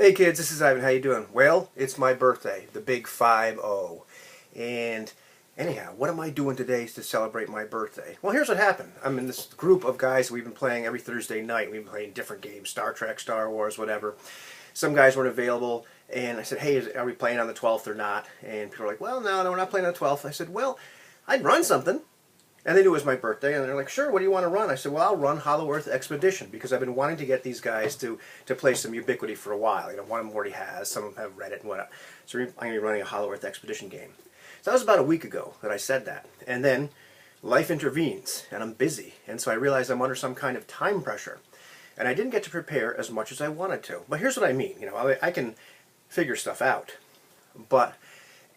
Hey kids, this is Ivan. How you doing? Well, it's my birthday, the big 5-0. And anyhow, what am I doing today to celebrate my birthday? Well, here's what happened. I'm in this group of guys we've been playing every Thursday night. We've been playing different games, Star Trek, Star Wars, whatever. Some guys weren't available, and I said, hey, are we playing on the 12th or not? And people were like, well, no, we're not playing on the 12th. I said, well, I'd run something. And they knew it was my birthday, and they're like, sure, what do you want to run? I said, well, I'll run Hollow Earth Expedition, because I've been wanting to get these guys to play some Ubiquity for a while. You know, one of them already has, some of them have read it and whatnot. So I'm going to be running a Hollow Earth Expedition game. So that was about a week ago that I said that. And then life intervenes, and I'm busy. And so I realized I'm under some kind of time pressure. And I didn't get to prepare as much as I wanted to. But here's what I mean. You know, I can figure stuff out. But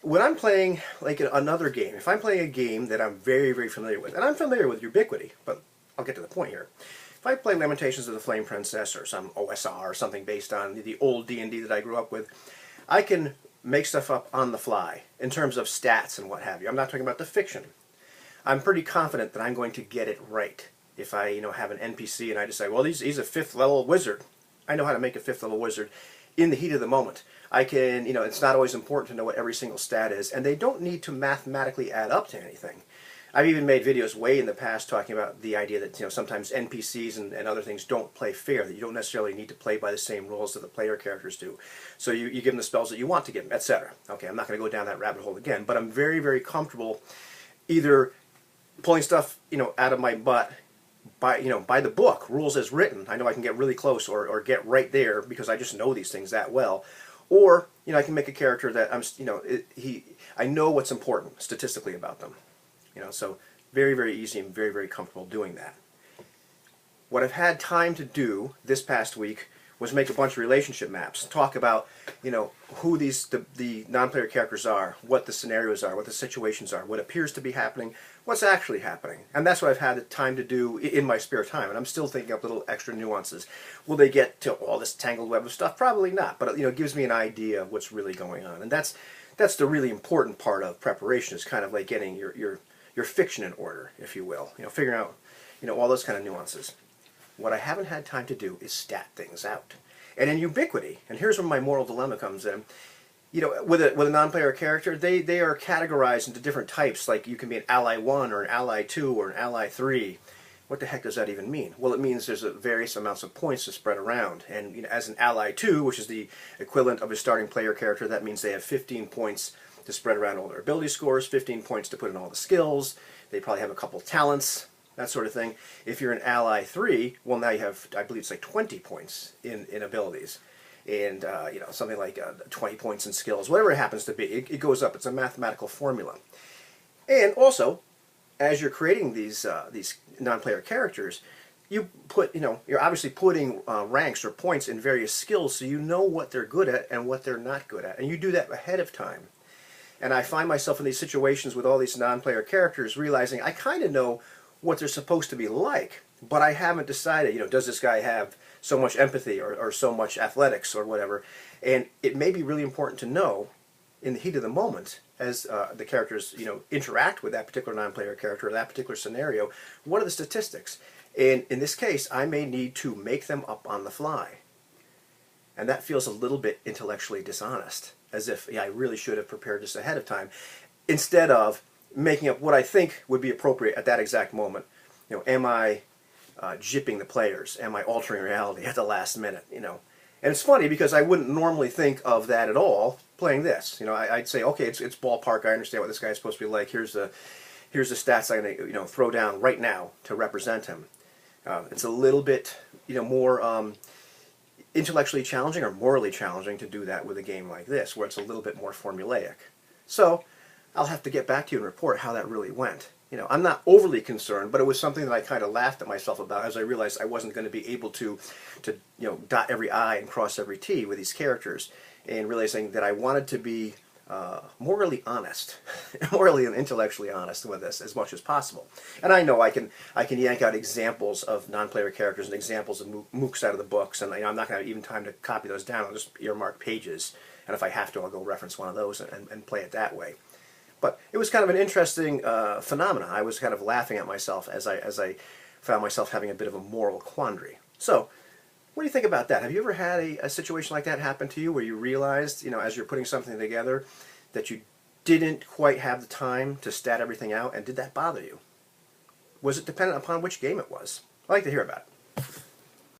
when I'm playing like another game, if I'm playing a game that I'm very, very familiar with, and I'm familiar with Ubiquity, but I'll get to the point here. If I play Lamentations of the Flame Princess or some OSR or something based on the old D&D that I grew up with, I can make stuff up on the fly in terms of stats and what have you. I'm not talking about the fiction. I'm pretty confident that I'm going to get it right. If I have an NPC and I decide, well, he's a 5th level wizard, I know how to make a 5th level wizard in the heat of the moment. I can, it's not always important to know what every single stat is, and they don't need to mathematically add up to anything. I've even made videos way in the past talking about the idea that sometimes NPCs and other things don't play fair, that you don't necessarily need to play by the same rules that the player characters do. So you give them the spells that you want to give them, etc. Okay, I'm not going to go down that rabbit hole again, but I'm very, very comfortable either pulling stuff out of my butt by the book, rules as written. I know I can get really close or get right there because I just know these things that well. Or I can make a character that I know what's important statistically about them. So very, very easy and very, very comfortable doing that. What I've had time to do this past week was make a bunch of relationship maps, talk about who the non-player characters are, what the scenarios are, what the situations are, what appears to be happening, what's actually happening. And that's what I've had the time to do in my spare time, and I'm still thinking up little extra nuances. Will they get to all this tangled web of stuff? Probably not, but it gives me an idea of what's really going on. And that's the really important part of preparation, is kind of like getting your fiction in order, if you will. Figuring out all those kind of nuances. What I haven't had time to do is stat things out. And in Ubiquity, and here's where my moral dilemma comes in, with a non-player character, they are categorized into different types, like you can be an Ally 1 or an Ally 2 or an Ally 3. What the heck does that even mean? Well, it means there's various amounts of points to spread around. And as an Ally 2, which is the equivalent of a starting player character, that means they have 15 points to spread around all their ability scores, 15 points to put in all the skills. They probably have a couple talents, that sort of thing. If you're an Ally 3, well, now you have, I believe it's like 20 points in abilities. And, something like 20 points in skills, whatever it happens to be. It goes up. It's a mathematical formula. And also, as you're creating these non-player characters, you put, you're obviously putting ranks or points in various skills, so you know what they're good at and what they're not good at. And you do that ahead of time. And I find myself in these situations with all these non-player characters realizing I kind of know what they're supposed to be like, but I haven't decided, does this guy have so much empathy or so much athletics or whatever. And it may be really important to know in the heat of the moment as the characters, interact with that particular non-player character or that particular scenario, what are the statistics? And in this case, I may need to make them up on the fly. And that feels a little bit intellectually dishonest, as if, I really should have prepared this ahead of time, instead of making up what I think would be appropriate at that exact moment. Am I gypping the players? Am I altering reality at the last minute? And it's funny because I wouldn't normally think of that at all playing this. I'd say, okay, it's ballpark. I understand what this guy is supposed to be like. Here's the stats I'm going to throw down right now to represent him. It's a little bit more intellectually challenging or morally challenging to do that with a game like this, where it's a little bit more formulaic. So I'll have to get back to you and report how that really went. I'm not overly concerned, but it was something that I kind of laughed at myself about as I realized I wasn't going to be able to dot every I and cross every T with these characters, and realizing that I wanted to be morally honest, morally and intellectually honest with this as much as possible. And I know I can yank out examples of non-player characters and examples of mooks out of the books, and I'm not going to have even time to copy those down. I'll just earmark pages, and if I have to, I'll go reference one of those and play it that way. But it was kind of an interesting phenomenon. I was kind of laughing at myself as I found myself having a bit of a moral quandary. So What do you think about that? Have you ever had a situation like that happen to you where you realized, you know, as you're putting something together, that you didn't quite have the time to stat everything out, and did that bother you? Was it dependent upon which game it was? I'd like to hear about it.